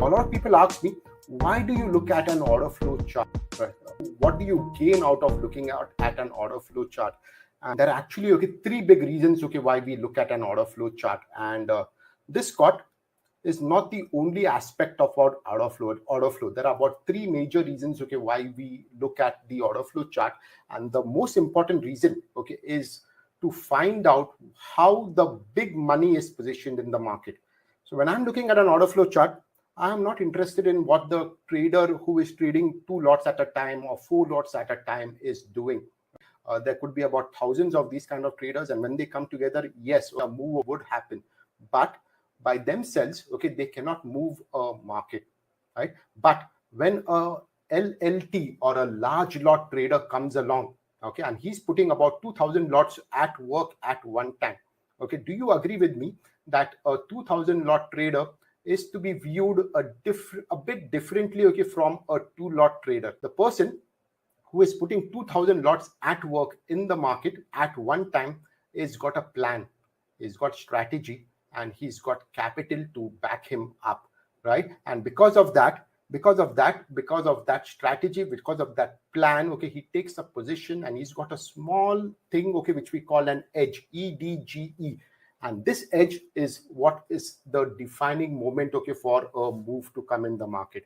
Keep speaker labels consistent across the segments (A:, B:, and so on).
A: A lot of people ask me, why do you look at an order flow chart? What do you gain out of looking at an order flow chart? And there are actually three big reasons why we look at an order flow chart. And this, Scott, is not the only aspect of our order flow. There are about three major reasons why we look at the order flow chart. And the most important reason is to find out how the big money is positioned in the market. So when I'm looking at an order flow chart, I am not interested in what the trader who is trading 2 lots at a time or 4 lots at a time is doing. There could be about thousands of these kind of traders, and when they come together, yes, a move would happen, but by themselves, they cannot move a market, right? But when a LLT or a large lot trader comes along, and he's putting about 2,000 lots at work at one time, do you agree with me that a 2,000 lot trader is to be viewed a bit differently from a 2-lot trader? The person who is putting 2,000 lots at work in the market at one time is got a plan, he's got strategy, and he's got capital to back him up, right? And because of that strategy, because of that plan, he takes a position and he's got a small thing, which we call an edge, EDGE. And this edge is what is the defining moment, for a move to come in the market.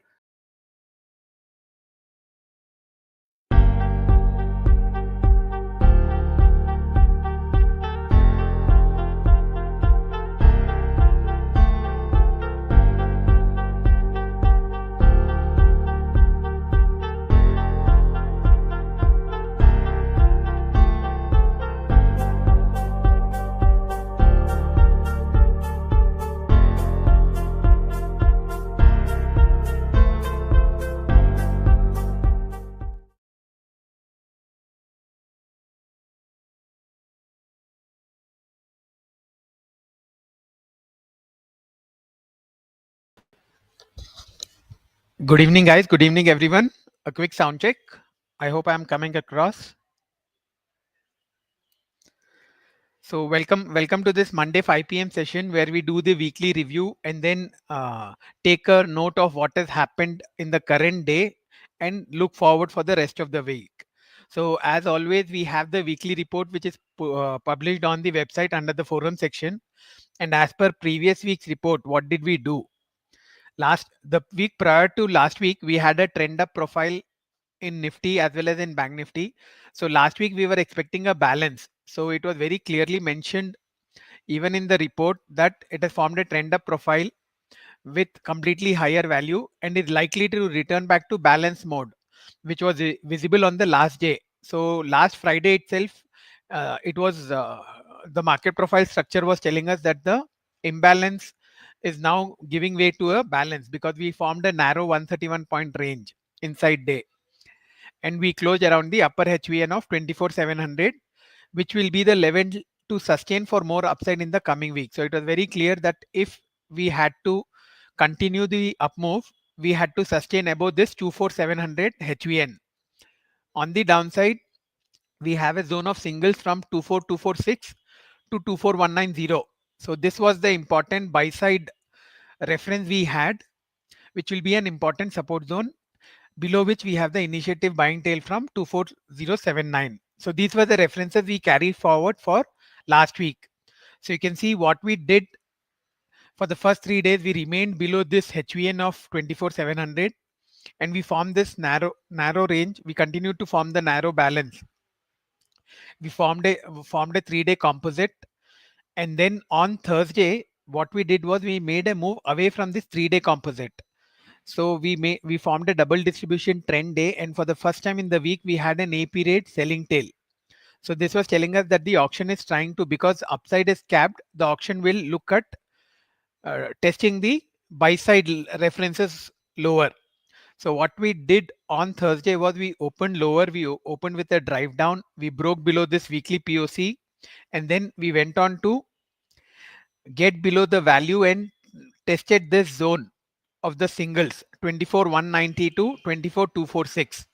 B: Good evening, guys. Good evening, everyone. A quick sound check. I hope I'm coming across. So welcome to this Monday 5 p.m. session where we do the weekly review and then take a note of what has happened in the current day and look forward for the rest of the week. So as always, we have the weekly report which is published on the website under the forum section. And as per previous week's report, what did we do? The week prior to last week, we had a trend up profile in Nifty as well as in Bank Nifty. So last week we were expecting a balance. So it was very clearly mentioned even in the report that it has formed a trend up profile with completely higher value and is likely to return back to balance mode, which was visible on the last day. So last Friday itself, it was the market profile structure was telling us that the imbalance is now giving way to a balance because we formed a narrow 131 point range inside day. And we closed around the upper HVN of 24,700, which will be the level to sustain for more upside in the coming week. So it was very clear that if we had to continue the up move, we had to sustain above this 24,700 HVN. On the downside, we have a zone of singles from 24,246 to 24,190. So this was the important buy side reference we had, which will be an important support zone, below which we have the initiative buying tail from 24079. So these were the references we carried forward for last week. So you can see what we did for the first 3 days. We remained below this HVN of 24,700 and we formed this narrow range. We continued to form the narrow balance. We formed a 3-day composite, and then on Thursday what we did was we made a move away from this 3-day composite. So we formed a double distribution trend day, and for the first time in the week we had an AP rate selling tail. So this was telling us that the auction is trying to, because upside is capped, the auction will look at testing the buy side references lower. So what we did on Thursday was we opened lower, we opened with a drive down, we broke below this weekly POC, and then we went on to get below the value and tested this zone of the singles 24,190 to 24,246.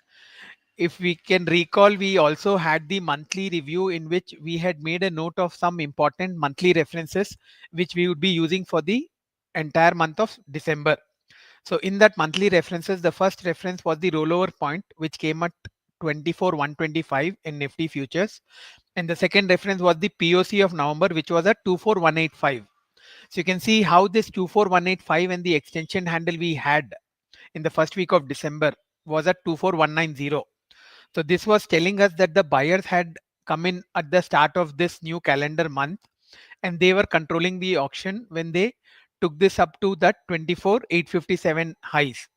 B: If we can recall, we also had the monthly review in which we had made a note of some important monthly references which we would be using for the entire month of December. So in that monthly references, the first reference was the rollover point, which came at 24,125 in Nifty futures. And the second reference was the POC of November, which was at 24,185. So you can see how this 24,185 and the extension handle we had in the first week of December was at 24,190. So this was telling us that the buyers had come in at the start of this new calendar month, and they were controlling the auction when they took this up to that 24,857 highs.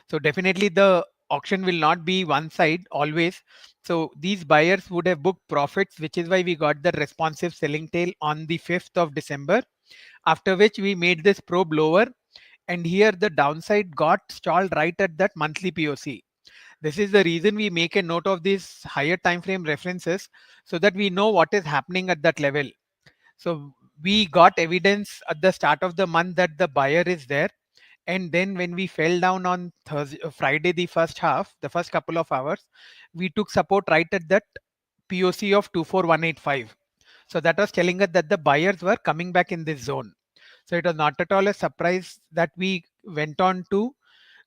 B: So definitely the auction will not be one side always. So these buyers would have booked profits, which is why we got the responsive selling tail on the 5th of December, after which we made this probe lower, and here the downside got stalled right at that monthly POC. This is the reason we make a note of these higher time frame references, so that we know what is happening at that level. So we got evidence at the start of the month that the buyer is there, and then when we fell down on Thursday, Friday, the first half, the first couple of hours, we took support right at that POC of 24,185. So that was telling us that the buyers were coming back in this zone. So it was not at all a surprise that we went on to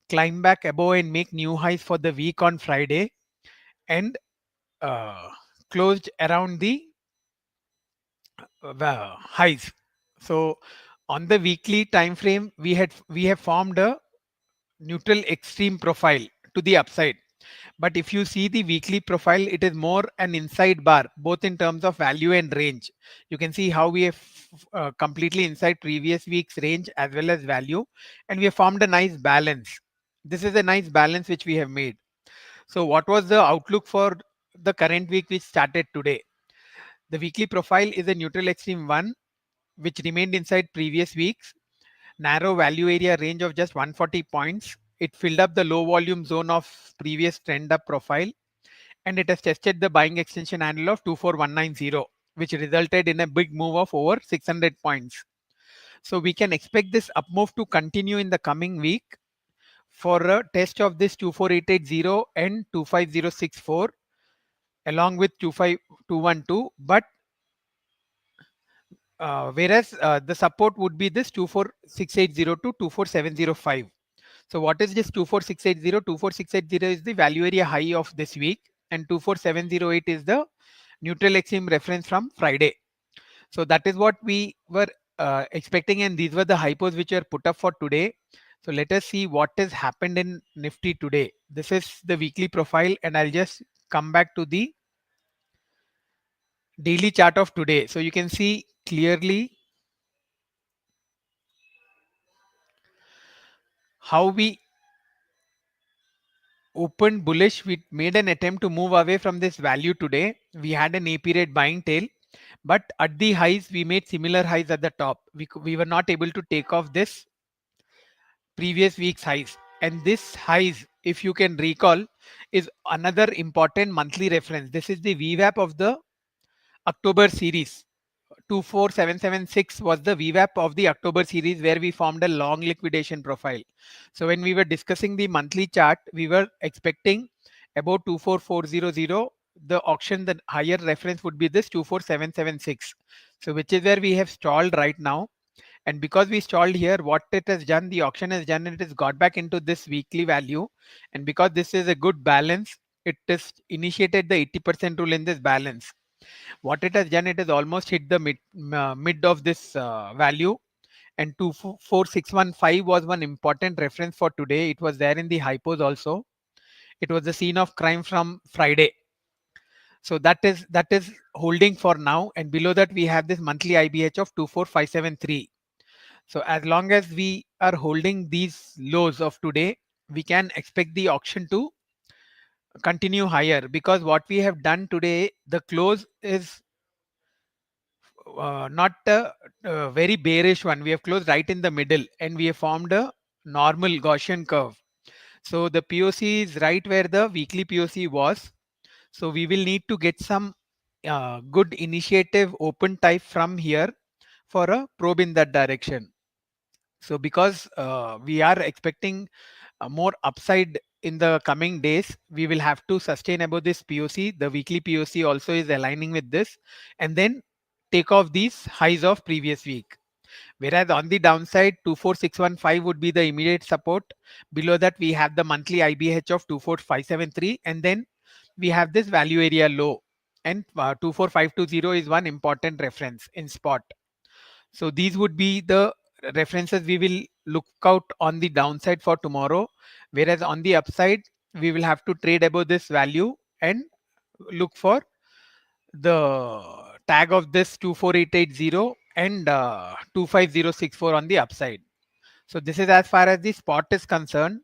B: climb back above and make new highs for the week on Friday, and uh, closed around the highs. So on the weekly time frame, we have formed a neutral extreme profile to the upside. But if you see the weekly profile, it is more an inside bar, both in terms of value and range. You can see how we have completely inside previous week's range as well as value, and we have formed a nice balance. This is a nice balance which we have made. So what was the outlook for the current week which started today? The weekly profile is a neutral extreme one, which remained inside previous weeks, narrow value area range of just 140 points. It filled up the low volume zone of previous trend up profile, and it has tested the buying extension handle of 24190, which resulted in a big move of over 600 points. So we can expect this up move to continue in the coming week for a test of this 24880 and 25064 along with 25212, but whereas the support would be this 24680 to 24705. So what is this 24680? 24680 is the value area high of this week, and 24708 is the neutral extreme reference from Friday. So that is what we were expecting, and these were the hypos which were put up for today. So let us see what has happened in Nifty today. This is the weekly profile, and I'll just come back to the daily chart of today. So you can see clearly how we opened bullish. We made an attempt to move away from this value today. We had an A period buying tail, but at the highs we made similar highs at the top. We were not able to take off this previous week's highs, and this highs, if you can recall, is another important monthly reference. This is the VWAP of the October series. 24776 was the VWAP of the October series, where we formed a long liquidation profile. So when we were discussing the monthly chart, we were expecting about 24400. The auction, the higher reference would be this 24776. So which is where we have stalled right now. And because we stalled here, what it has done, the auction has done, it has got back into this weekly value. And because this is a good balance, it has initiated the 80% rule in this balance. What it has done, it has almost hit the mid of this value, and 24615 was one important reference for today. It was there in the hypos also. It was the scene of crime from Friday. So that is holding for now, and below that we have this monthly IBH of 24573. So as long as we are holding these lows of today, we can expect the auction to continue higher, because what we have done today, the close is not a very bearish one. We have closed right in the middle, and we have formed a normal Gaussian curve. So the POC is right where the weekly POC was. So we will need to get some good initiative open type from here for a probe in that direction. So because we are expecting more upside in the coming days, we will have to sustain above this POC. The weekly POC also is aligning with this, and then take off these highs of previous week. Whereas on the downside, 24615 would be the immediate support. Below that, we have the monthly IBH of 24573, and then we have this value area low, and 24520 is one important reference in spot. So these would be the references we will look out on the downside for tomorrow. Whereas on the upside, we will have to trade above this value and look for the tag of this 24880 and 25064 on the upside. So this is as far as the spot is concerned.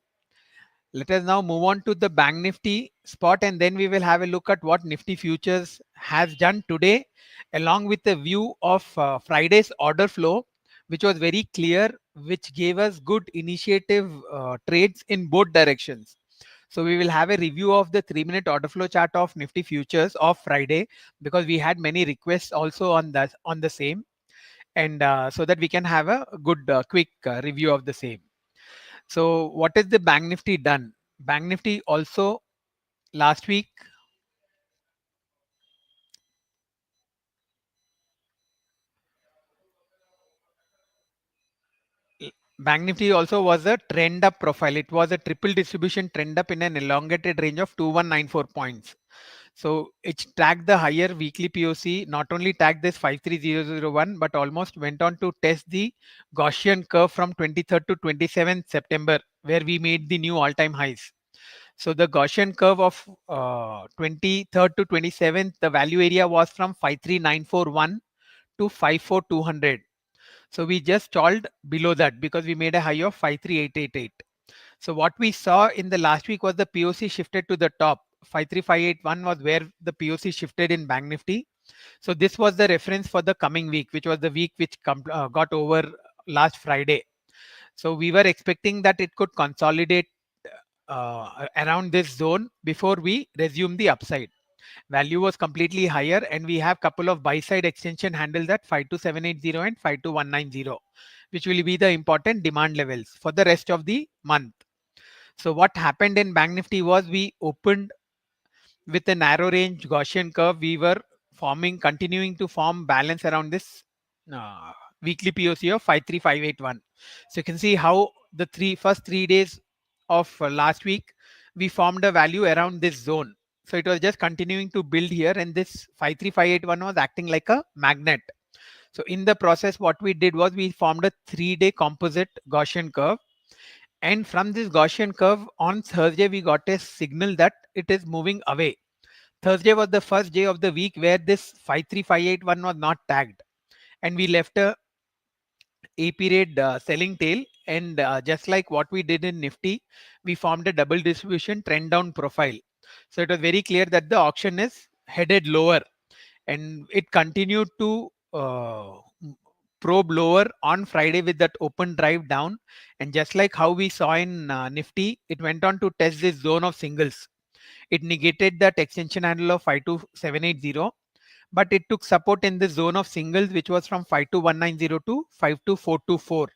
B: Let us now move on to the Bank Nifty spot, and then we will have a look at what Nifty Futures has done today, along with a view of Friday's order flow, which was very clear, which gave us good initiative trades in both directions. So we will have a review of the 3-minute order flow chart of Nifty Futures of Friday, because we had many requests also on the same, and so that we can have a good quick review of the same. So what is the Bank Nifty done? Bank Nifty also last week, Bank Nifty also was a trend up profile. It was a triple distribution trend up in an elongated range of 2194 points. So it tagged the higher weekly POC, not only tagged this 53001, but almost went on to test the Gaussian curve from 23rd to 27th September, where we made the new all-time highs. So the Gaussian curve of 23rd to 27th, the value area was from 53941 to 54200. So we just stalled below that because we made a high of 53888. So what we saw in the last week was the POC shifted to the top. 53581 was where the POC shifted in Bank Nifty. So this was the reference for the coming week, which was the week which got over last Friday. So we were expecting that it could consolidate around this zone before we resume the upside. Value was completely higher, and we have couple of buy side extension handles at 52780 and 52190, which will be the important demand levels for the rest of the month. So what happened in Bank Nifty was we opened with a narrow range Gaussian curve. We were continuing to form balance around this uh, weekly POC of 53581. So you can see how the first 3 days of last week we formed a value around this zone. So it was just continuing to build here, and this 53581 was acting like a magnet. So in the process, what we did was we formed a 3-day composite Gaussian curve, and from this Gaussian curve on Thursday we got a signal that it is moving away. Thursday was the first day of the week where this 53581 was not tagged, and we left a period selling tail, and just like what we did in Nifty, we formed a double distribution trend down profile. So it was very clear that the auction is headed lower, and it continued to probe lower on Friday with that open drive down. And just like how we saw in Nifty, it went on to test this zone of singles. It negated that extension handle of 52780, but it took support in the zone of singles, which was from 52190 to 52424.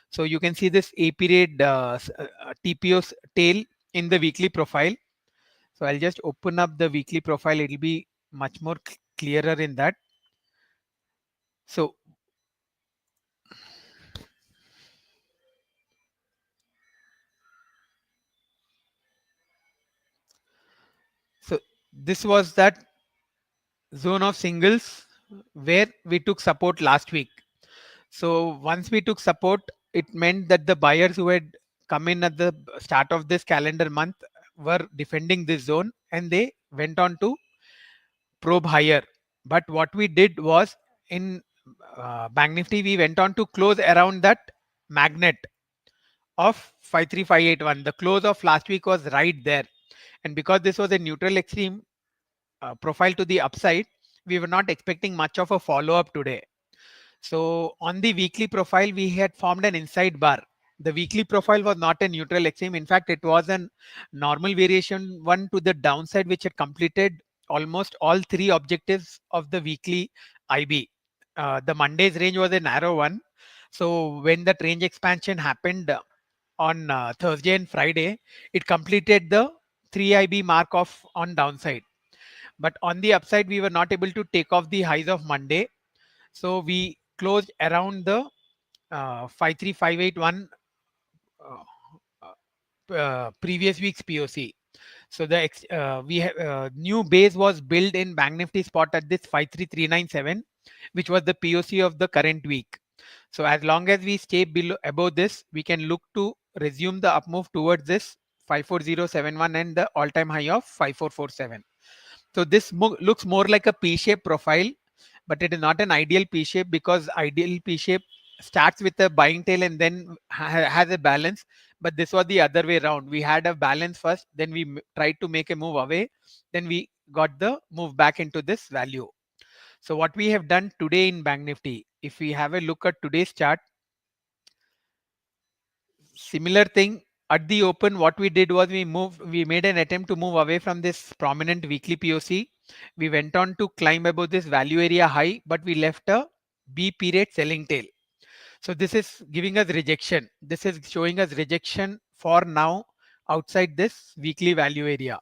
B: So you can see this A period TPO tail in the weekly profile. So I'll just open up the weekly profile. It'll be much more clearer in that. So this was that zone of singles where we took support last week. So once we took support, it meant that the buyers who had come in at the start of this calendar month were defending this zone, and they went on to probe higher. But what we did was in Bank Nifty, we went on to close around that magnet of 53581. The close of last week was right there. And because this was a neutral extreme profile to the upside, we were not expecting much of a follow up today. So on the weekly profile, we had formed an inside bar. The weekly profile was not a neutral extreme. In fact, it was a normal variation one to the downside, which had completed almost all three objectives of the weekly IB. The Monday's range was a narrow one. So when that range expansion happened on Thursday and Friday, it completed the 3 IB mark of on downside. But on the upside, we were not able to take off the highs of Monday. So we closed around the 53581 previous week's POC. So we have new base was built in Bank Nifty spot at this 53397, which was the POC of the current week. So as long as we stay below above this, we can look to resume the up move towards this 54071 and the all-time high of 5447. So this looks more like a P-shaped profile, but it is not an ideal P-shape, because ideal P-shape starts with a buying tail and then has a balance. But this was the other way around. We had a balance first, then we tried to make a move away, then we got the move back into this value. So what we have done today in Bank Nifty, if we have a look at today's chart, similar thing. At the open, what we did was we made an attempt to move away from this prominent weekly POC. We went on to climb above this value area high, but we left a B period selling tail. So this is giving us rejection. This is showing us rejection for now outside this weekly value area.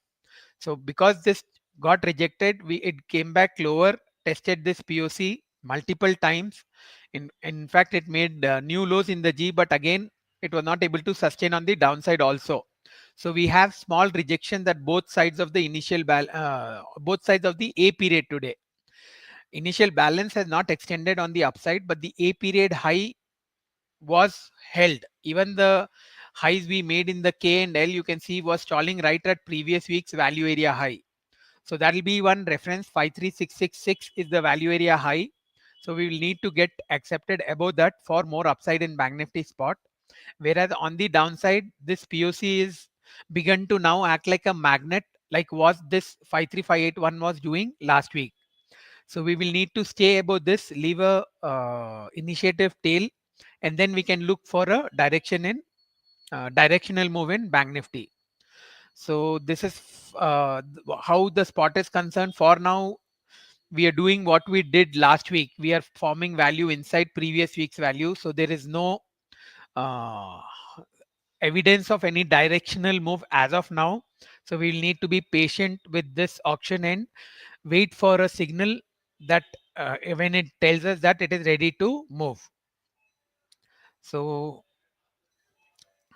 B: So because this got rejected, it came back lower, tested this POC multiple times. In fact, it made new lows in the G, but again, it was not able to sustain on the downside also. So we have small rejection that both sides of the both sides of the A period today. Initial balance has not extended on the upside, but the A period high was held. Even the highs we made in the K and L, you can see, was stalling right at previous week's value area high. So that will be one reference. 53666 is the value area high. So we will need to get accepted above that for more upside in Bank Nifty spot. Whereas on the downside, this POC is begun to now act like a magnet, like what this 53581 was doing last week. So we will need to stay above this, leave a initiative tail, and then we can look for a directional move in Bank Nifty. So this is how the spot is concerned. For now, we are doing what we did last week. We are forming value inside previous week's value. So there is no uh, evidence of any directional move as of now. So we'll need to be patient with this auction and wait for a signal that when it tells us that it is ready to move. So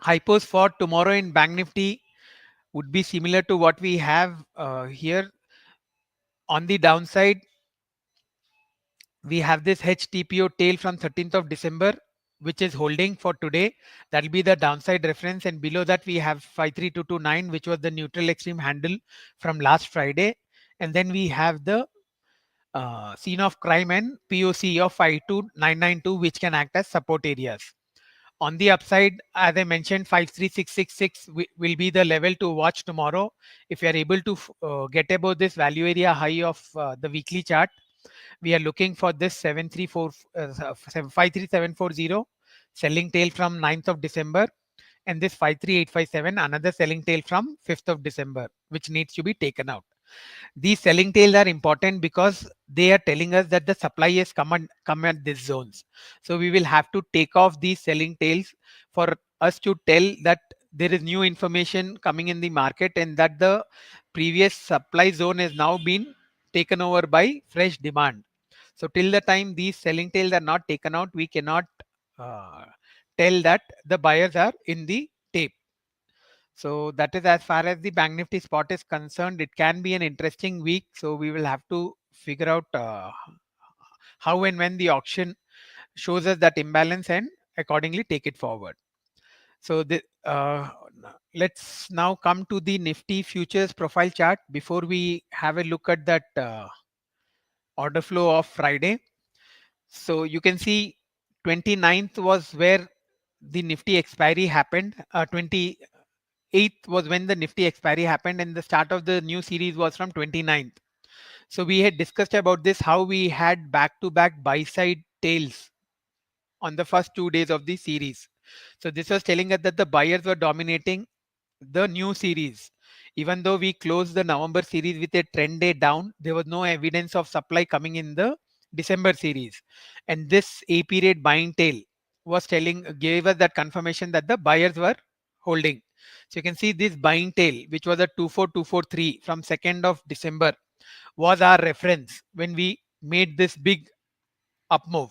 B: hypos for tomorrow in Bank Nifty would be similar to what we have here. On the downside, we have this HTPO tail from 13th of December, which is holding for today. That will be the downside reference. And below that, we have 53229, which was the neutral extreme handle from last Friday. And then we have the scene of crime and POC of 52992, which can act as support areas. On the upside, as I mentioned, 53666 will be the level to watch tomorrow. If you are able to get above this value area high of the weekly chart, we are looking for this 53740 selling tail from 9th of December, and this 53857 another selling tail from 5th of December, which needs to be taken out. These selling tails are important because they are telling us that the supply has come at these zones. So we will have to take off these selling tails for us to tell that there is new information coming in the market and that the previous supply zone has now been taken over by fresh demand. So till the time these selling tails are not taken out, we cannot uh, tell that the buyers are in the tape. So that is as far as the Bank Nifty spot is concerned. It can be an interesting week. So we will have to figure out how and when the auction shows us that imbalance and accordingly take it forward. So let's now come to the Nifty futures profile chart before we have a look at that order flow of Friday. So you can see 29th was where the Nifty expiry happened. 28th was when the Nifty expiry happened, and the start of the new series was from 29th. So we had discussed about this, how we had back-to-back buy-side tails on the first 2 days of the series. So this was telling us that the buyers were dominating the new series. Even though we closed the November series with a trend day down, there was no evidence of supply coming in the December series. And this A period buying tail gave us that confirmation that the buyers were holding. So you can see this buying tail, which was a 24243 from 2nd of December, was our reference when we made this big up move.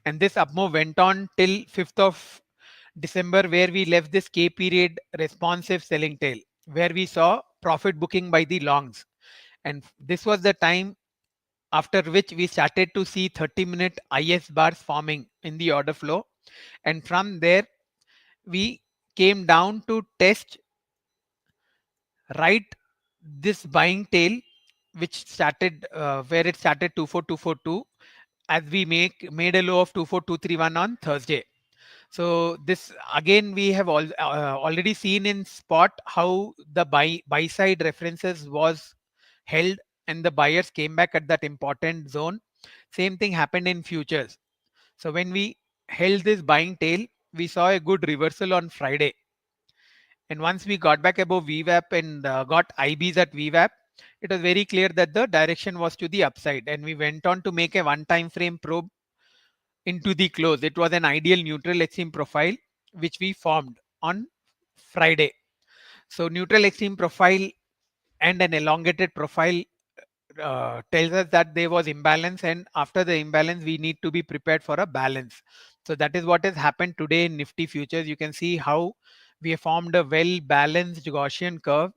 B: And this up move went on till 5th of December, where we left this K period responsive selling tail, where we saw profit booking by the longs. And this was the time after which we started to see 30-minute IS bars forming in the order flow. And from there, we came down to test right this buying tail, which started where it started 24242, as we made a low of 24231 on Thursday. So this again we have already seen in spot how the buy side references was held and the buyers came back at that important zone. Same thing happened in futures. So when we held this buying tail, we saw a good reversal on Friday. And once we got back above VWAP and got IBs at VWAP, it was very clear that the direction was to the upside. And we went on to make a one time frame probe into the close. It was an ideal neutral extreme profile which we formed on Friday. So neutral extreme profile and an elongated profile tells us that there was imbalance, and after the imbalance we need to be prepared for a balance. So that is what has happened today in Nifty futures. You can see how we have formed a well balanced Gaussian curve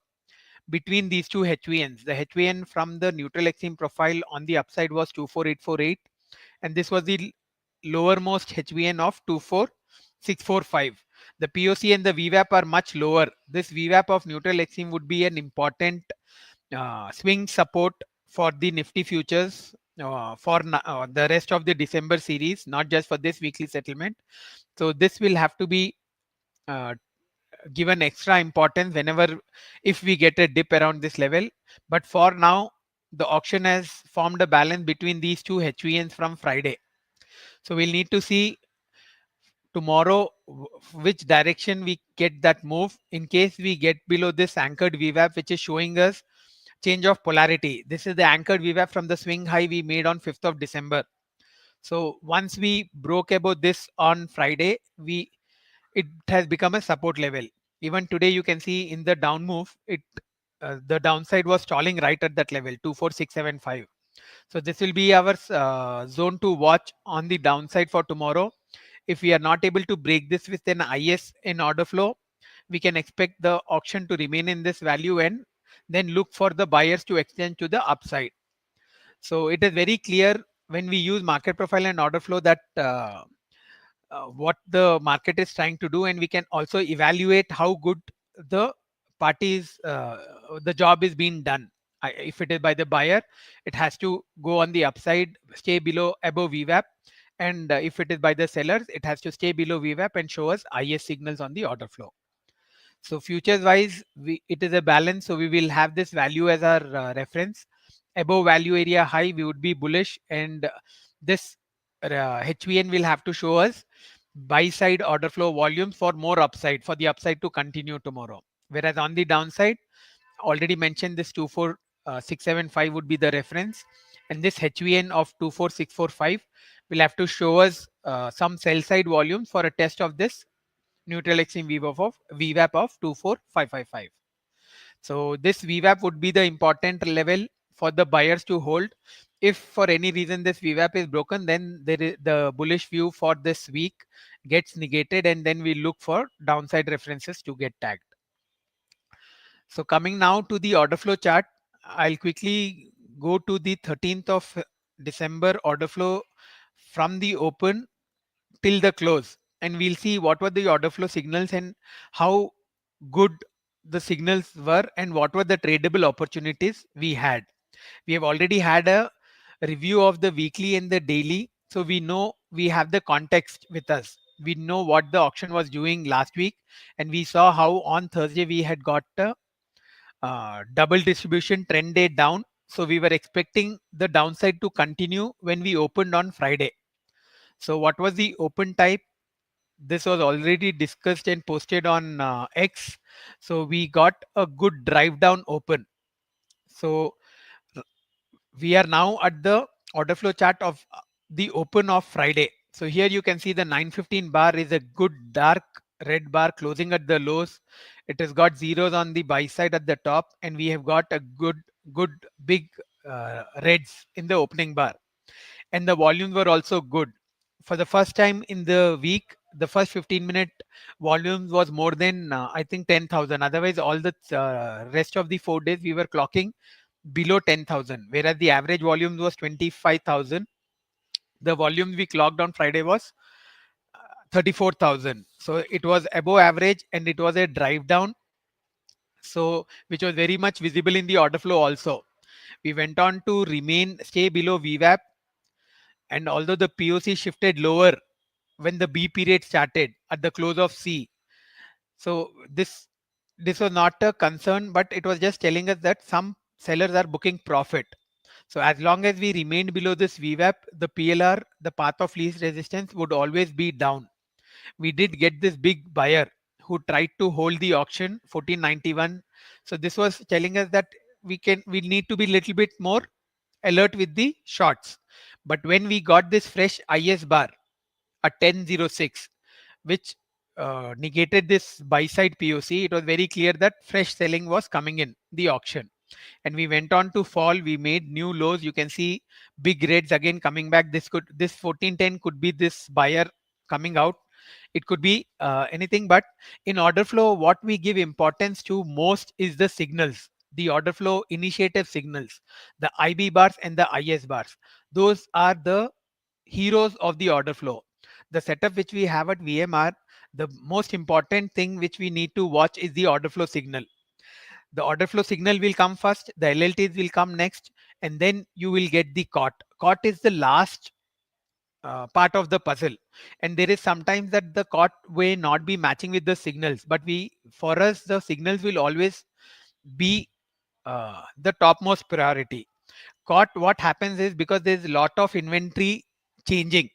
B: between these two HVNs. The HVN from the neutral extreme profile on the upside was 24848, and this was the lowermost HVN of 24645. The POC and the VWAP are much lower. This VWAP of neutral extreme would be an important swing support for the Nifty futures for the rest of the December series, not just for this weekly settlement. So this will have to be uh, given extra importance whenever if we get a dip around this level. But for now, the auction has formed a balance between these two HVNs from Friday. So we'll need to see tomorrow which direction we get that move. In case we get below this anchored VWAP, which is showing us change of polarity. This is the anchored VWAP from the swing high we made on 5th of December. So once we broke above this on Friday, it has become a support level. Even today, you can see in the down move, the downside was stalling right at that level, 24675. So this will be our zone to watch on the downside for tomorrow. If we are not able to break this with an IS in order flow, we can expect the auction to remain in this value and then look for the buyers to extend to the upside. So it is very clear when we use market profile and order flow that what the market is trying to do, and we can also evaluate how good the parties the job is being done. If it is by the buyer, it has to go on the upside, stay below above VWAP, and if it is by the sellers, it has to stay below VWAP and show us IS signals on the order flow. So futures wise, it is a balance. So we will have this value as our reference. Above value area high, we would be bullish, and this HVN will have to show us buy side order flow volumes for more upside, for the upside to continue tomorrow. Whereas on the downside, already mentioned this 24675 would be the reference, and this HVN of 24645 will have to show us some sell side volumes for a test of this neutral extreme VWAP of 24555. So this VWAP would be the important level for the buyers to hold. If for any reason this VWAP is broken, then the bullish view for this week gets negated, and then we look for downside references to get tagged. So coming now to the order flow chart, I'll quickly go to the 13th of December order flow from the open till the close, and we'll see what were the order flow signals and how good the signals were and what were the tradable opportunities we had. We have already had a review of the weekly and the daily, so we know we have the context with us. We know what the auction was doing last week, and we saw how on Thursday we had got a double distribution trend day down. So we were expecting the downside to continue when we opened on Friday. So what was the open type? This was already discussed and posted on X. So we got a good drive down open. So we are now at the order flow chart of the open of Friday. So here you can see the 915 bar is a good dark red bar closing at the lows. It has got zeros on the buy side at the top, and we have got a good big reds in the opening bar, and the volumes were also good. for the first time in the week, the first 15-minute volumes was more than I think 10,000. Otherwise, all the rest of the 4 days we were clocking below 10,000, whereas the average volume was 25,000. The volume we clocked on Friday was 34,000. So it was above average and it was a drive down. So which was very much visible in the order flow also. We went on to stay below VWAP, and although the POC shifted lower when the B period started at the close of C. So this was not a concern, but it was just telling us that some sellers are booking profit. So as long as we remained below this VWAP, the PLR, the path of least resistance, would always be down. We did get this big buyer who tried to hold the auction 1491. So this was telling us that we need to be little bit more alert with the shorts. But when we got this fresh IS bar at 1006, which negated this buy side POC, it was very clear that fresh selling was coming in the auction. And we went on to fall. We made new lows. You can see big reds again coming back. This 1410 could be this buyer coming out. It could be anything, but in order flow, what we give importance to most is the signals, the order flow initiative signals, the IB bars and the IS bars. Those are the heroes of the order flow. The setup which we have at VMR, the most important thing which we need to watch is the order flow signal. The order flow signal will come first, the LLTs will come next, and then you will get the COT. COT is the last part of the puzzle, and there is sometimes that the COT may not be matching with the signals, but for us the signals will always be the topmost priority. COT, what happens is, because there's a lot of inventory changing,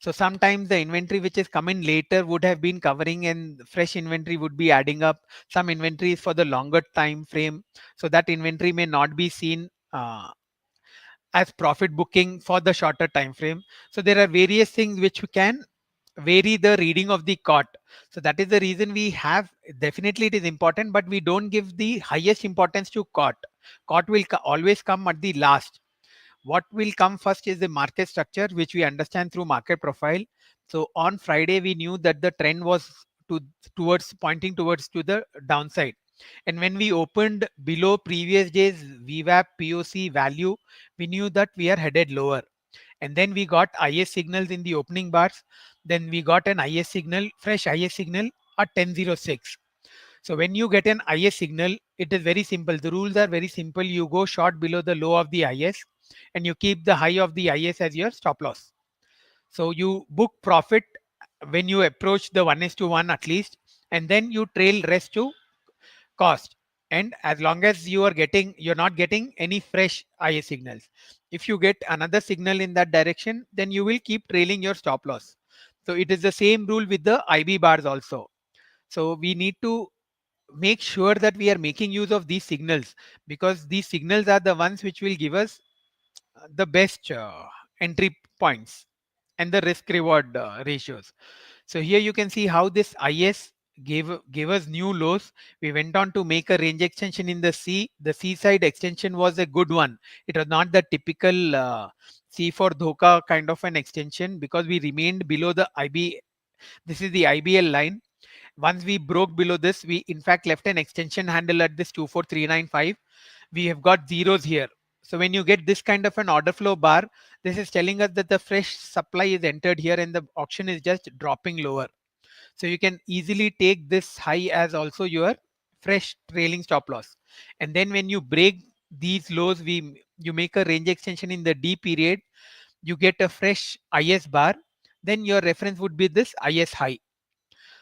B: so sometimes the inventory which is coming later would have been covering and fresh inventory would be adding up. Some inventory is for the longer time frame, so that inventory may not be seen as profit booking for the shorter time frame. So there are various things which can vary the reading of the COT. So that is the reason we have, definitely it is important, but we don't give the highest importance to COT. COT will always come at the last. What will come first is the market structure, which we understand through market profile. So on Friday, we knew that the trend was towards pointing towards to the downside. And when we opened below previous days VWAP POC value, we knew that we are headed lower. And then we got IS signals in the opening bars. Then we got an IS signal, fresh IS signal at 1006. So when you get an IS signal, it is very simple. The rules are very simple. You go short below the low of the IS and you keep the high of the IS as your stop loss. So you book profit when you approach the 1:1 at least, and then you trail rest to cost. And as long as you're not getting any fresh IS signals. If you get another signal in that direction, then you will keep trailing your stop loss. So it is the same rule with the IB bars also. So we need to make sure that we are making use of these signals, because these signals are the ones which will give us the best entry points and the risk reward ratios. So here you can see how this IS gave us new lows. We went on to make a range extension in the C. The C side extension was a good one. It was not the typical C for Dhoka kind of an extension, because we remained below the IB. This is the IBL line. Once we broke below this, we in fact left an extension handle at this 24395. We have got zeros here. So when you get this kind of an order flow bar, this is telling us that the fresh supply is entered here and the auction is just dropping lower. So you can easily take this high as also your fresh trailing stop loss. And then when you break these lows, you make a range extension in the D period, you get a fresh IS bar, then your reference would be this IS high.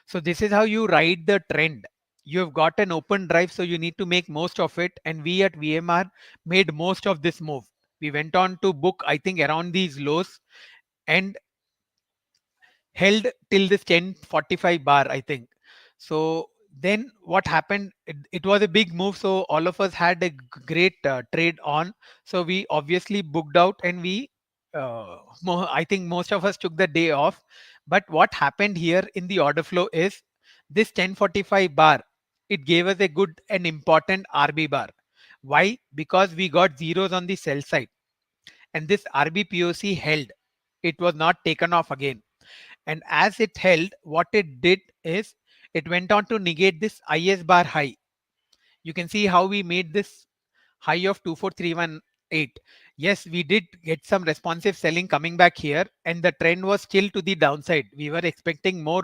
B: So this is how you ride the trend. You have got an open drive, so you need to make most of it. And we at VMR made most of this move. We went on to book, I think, around these lows and held till this 1045 bar, I think. So then what happened, it was a big move, so all of us had a great trade on. So we obviously booked out, and I think most of us took the day off. But what happened here in the order flow is this 1045 bar, it gave us a good and important RB bar. Why? Because we got zeros on the sell side, and this RB POC held. It was not taken off again. And as it held, what it did is it went on to negate this IS bar high. You can see how we made this high of 24318. Yes, we did get some responsive selling coming back here, and the trend was still to the downside. We were expecting more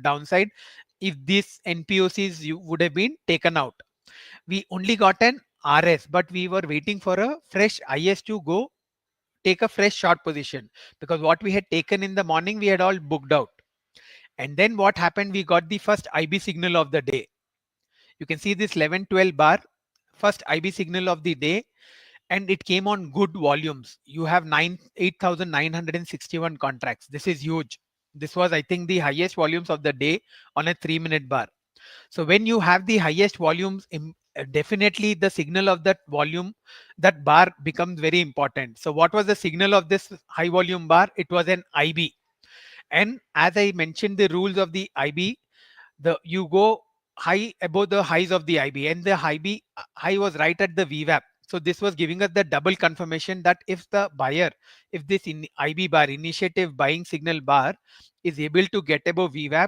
B: downside if these NPOCs would have been taken out. We only got an RS, but we were waiting for a fresh IS to go take a fresh short position, because what we had taken in the morning we had all booked out. And then what happened, we got the first IB signal of the day. You can see this 1112 bar, first IB signal of the day, and it came on good volumes. You have 8,961 contracts. This is huge. This was, I think, the highest volumes of the day on a 3-minute bar. So when you have the highest volumes, definitely the signal of that volume, that bar becomes very important. So what was the signal of this high volume bar? It was an IB. And as I mentioned the rules of the IB, you go high above the highs of the IB, and the high was right at the VWAP. So this was giving us the double confirmation that if the buyer, if this IB bar, initiative buying signal bar, is able to get above VWAP,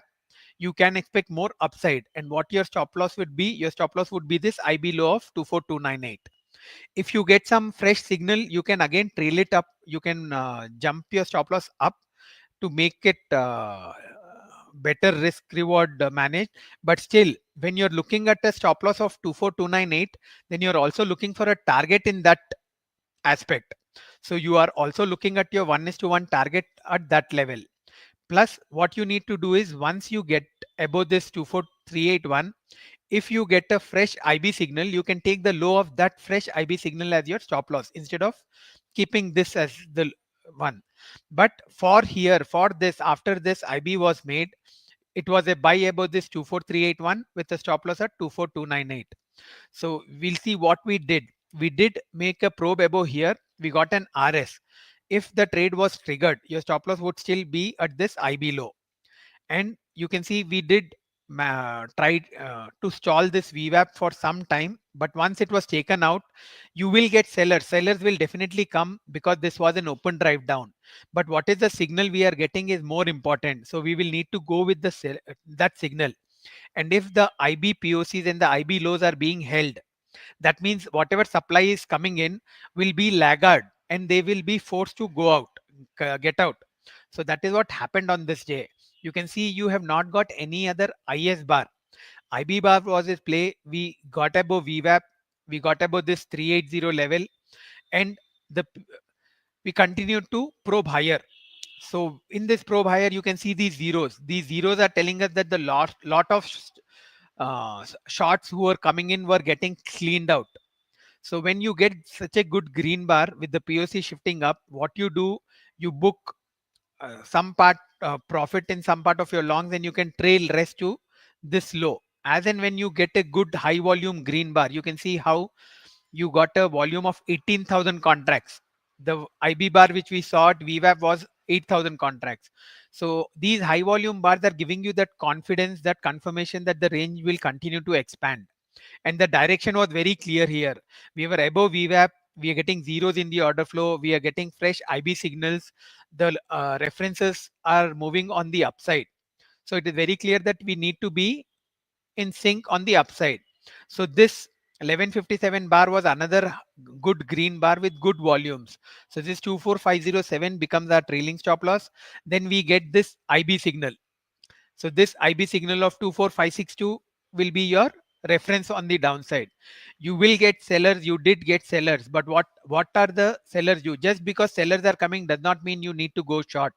B: you can expect more upside. And what your stop loss would be? Your stop loss would be this IB low of 24298. If you get some fresh signal, you can again trail it up. You can jump your stop loss up to make it better risk reward managed. But still, when you're looking at a stop loss of 24298, then you're also looking for a target in that aspect. So you are also looking at your 1:1 target at that level. Plus, what you need to do is, once you get above this 24381, if you get a fresh IB signal, you can take the low of that fresh IB signal as your stop loss instead of keeping this as the one. But for here, for this, after this IB was made, it was a buy above this 24381 with a stop loss at 24298. So we'll see what we did. We did make a probe above here. We got an RS. If the trade was triggered, your stop loss would still be at this IB low. And you can see we did try to stall this VWAP for some time, but once it was taken out, you will get sellers. Sellers will definitely come because this was an open drive down. But what is the signal we are getting is more important. So we will need to go with the that signal. And if the IB POCs and the IB lows are being held, that means whatever supply is coming in will be laggard and they will be forced to go out, get out. So that is what happened on this day. You can see you have not got any other IS bar. IB bar was its play. We got above VWAP. We got above this 380 level, and the we continued to probe higher. So in this probe higher, you can see these zeros. These zeros are telling us that the lot of shots who were coming in were getting cleaned out. So when you get such a good green bar with the POC shifting up, what you do, you book some part profit in some part of your longs, and you can trail rest to this low. As and when you get a good high volume green bar, you can see how you got a volume of 18,000 contracts. The IB bar which we saw at VWAP was 8,000 contracts. So these high volume bars are giving you that confidence, that confirmation that the range will continue to expand. And the direction was very clear here. We were above VWAP. We are getting zeros in the order flow. We are getting fresh IB signals. The references are moving on the upside. So it is very clear that we need to be in sync on the upside. So this 1157 bar was another good green bar with good volumes. So this 24507 becomes our trailing stop loss. Then we get this IB signal. So this IB signal of 24562 will be your reference on the downside. You will get sellers. You did get sellers, but what are the sellers? You just because sellers are coming does not mean you need to go short.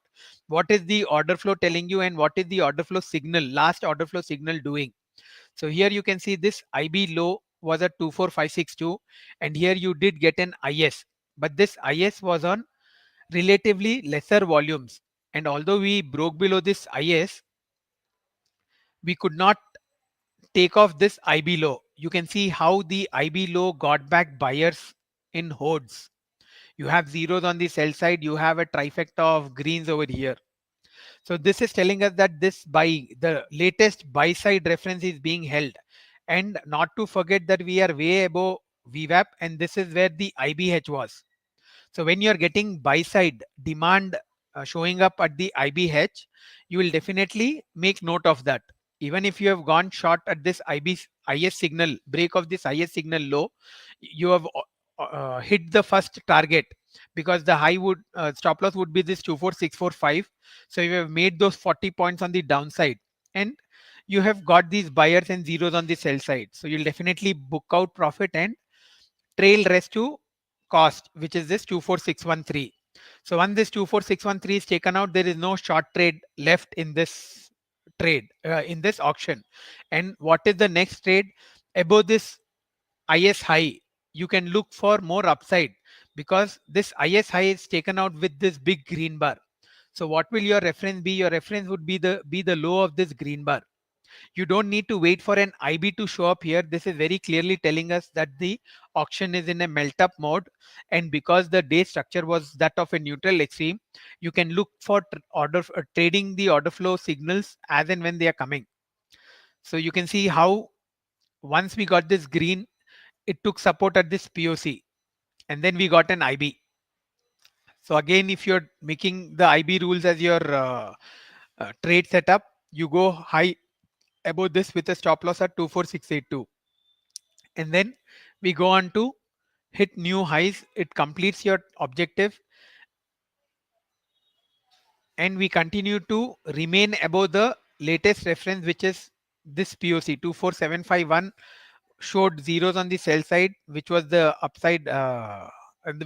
B: What is the order flow telling you, and what is the order flow signal, last order flow signal doing? So here you can see this IB low was at 24562, and here you did get an IS, but this IS was on relatively lesser volumes. And although we broke below this IS, we could not take off this IB low. You can see how the IB low got back buyers in hordes. You have zeros on the sell side. You have a trifecta of greens over here. So this is telling us that this buy, the latest buy side reference is being held. And not to forget that we are way above VWAP, and this is where the IBH was. So when you're getting buy side demand showing up at the IBH, you will definitely make note of that. Even if you have gone short at this IS signal, break of this IS signal low, you have hit the first target, because the high would stop loss would be this 24645. So you have made those 40 points on the downside, and you have got these buyers and zeros on the sell side. So you'll definitely book out profit and trail rest to cost, which is this 24613. So once this 24613 is taken out, there is no short trade left in this trade, in this auction. And what is the next trade above this IS high? You can look for more upside, because this IS high is taken out with this big green bar. So what will your reference be? Your reference would be the low of this green bar. You don't need to wait for an IB to show up here. This is very clearly telling us that the auction is in a melt up mode, and because the day structure was that of a neutral extreme, you can look for trading the order flow signals as and when they are coming. So you can see how once we got this green, it took support at this POC, and then we got an IB. So again, if you're making the IB rules as your trade setup, you go high above this with a stop loss at 24682, and then we go on to hit new highs. It completes your objective, and we continue to remain above the latest reference, which is this POC 24751. Showed zeros on the sell side, which was the upside,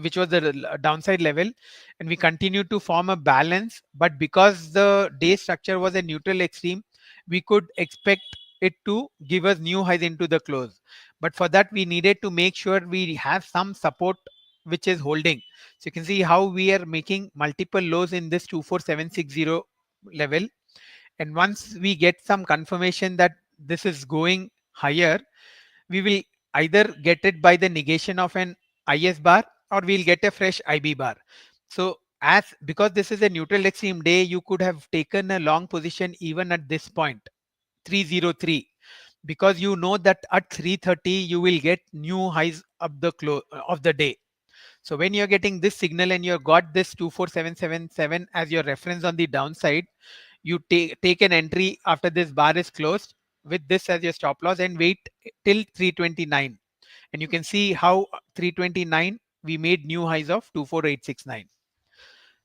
B: which was the downside level, and we continued to form a balance. But because the day structure was a neutral extreme, we could expect it to give us new highs into the close. But for that, we needed to make sure we have some support which is holding. So you can see how we are making multiple lows in this 24760 level, and once we get some confirmation that this is going higher, we will either get it by the negation of an IS bar, or we'll get a fresh IB bar. So as because this is a neutral extreme day, you could have taken a long position even at this point 303, because you know that at 330 you will get new highs of the close of the day. So when you're getting this signal and you've got this 24777 as your reference on the downside, you take an entry after this bar is closed with this as your stop loss, and wait till 329. And you can see how 329 we made new highs of 24869.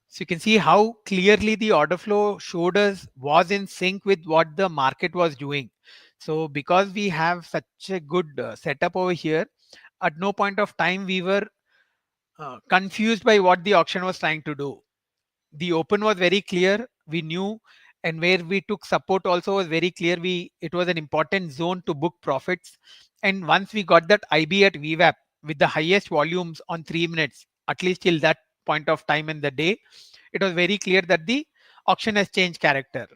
B: So you can see how clearly the order flow showed us was in sync with what the market was doing. So because we have such a good setup over here, at no point of time we were confused by what the auction was trying to do. The open was very clear, we knew, and where we took support also was very clear. It was an important zone to book profits. And once we got that IB at VWAP with the highest volumes on 3 minutes, at least till that point of time in the day, it was very clear that the auction has changed character.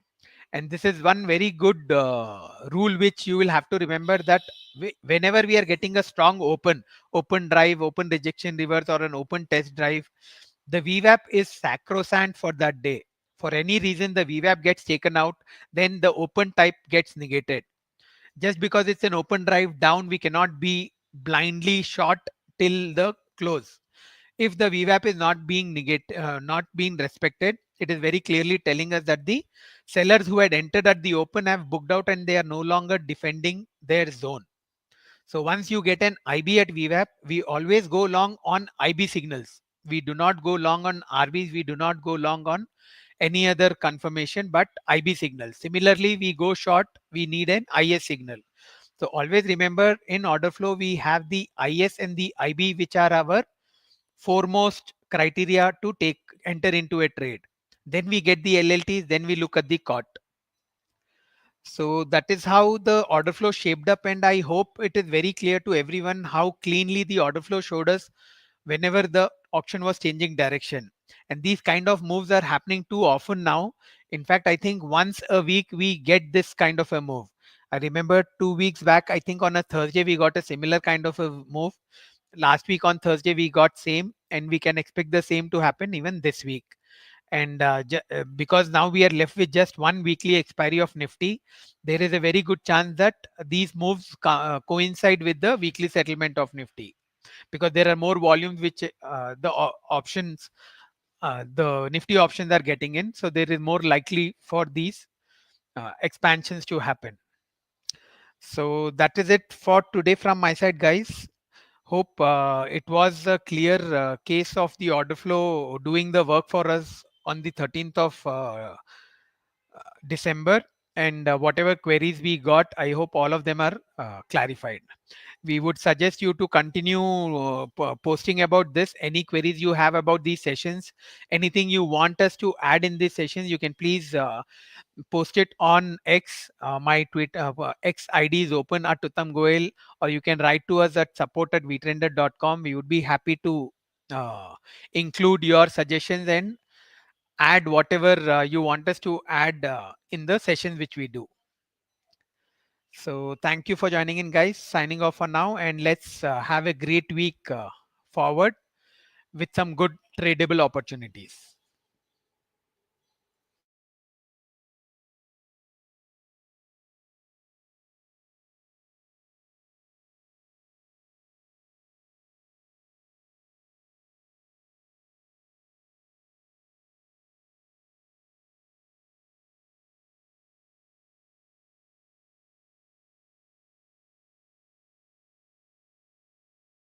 B: And this is one very good rule which you will have to remember, that whenever we are getting a strong open drive, open rejection reverse, or an open test drive, the VWAP is sacrosanct for that day. For any reason the VWAP gets taken out, then the open type gets negated. Just because it's an open drive down, we cannot be blindly short till the close. If the VWAP is not being respected, it is very clearly telling us that the sellers who had entered at the open have booked out, and they are no longer defending their zone. So once you get an IB at VWAP, we always go long on IB signals. We do not go long on RBs. We do not go long on any other confirmation but IB signals. Similarly, we go short, we need an IS signal. So always remember, in order flow, we have the IS and the IB, which are our foremost criteria to enter into a trade. Then we get the LLTs, then we look at the COT. So that is how the order flow shaped up, and I hope it is very clear to everyone how cleanly the order flow showed us whenever the auction was changing direction. And these kind of moves are happening too often now. In fact, I think once a week we get this kind of a move. I remember 2 weeks back, I think on a Thursday we got a similar kind of a move. Last week on Thursday we got same, and we can expect the same to happen even this week. And because now we are left with just one weekly expiry of Nifty, there is a very good chance that these moves coincide with the weekly settlement of Nifty, because there are more volumes which the options the Nifty options are getting in. So there is more likely for these expansions to happen. So that is it for today from my side, guys. Hope it was a clear case of the order flow doing the work for us on the 13th of December. And whatever queries we got, I hope all of them are clarified. We would suggest you to continue posting about this. Any queries you have about these sessions, anything you want us to add in these sessions, you can please post it on X. My tweet X ID is open at Uttam Goel, or you can write to us at support@vtrender.com. We would be happy to include your suggestions and add whatever you want us to add in the sessions which we do. So thank you for joining in, guys. Signing off for now, and let's have a great week forward with some good tradable opportunities.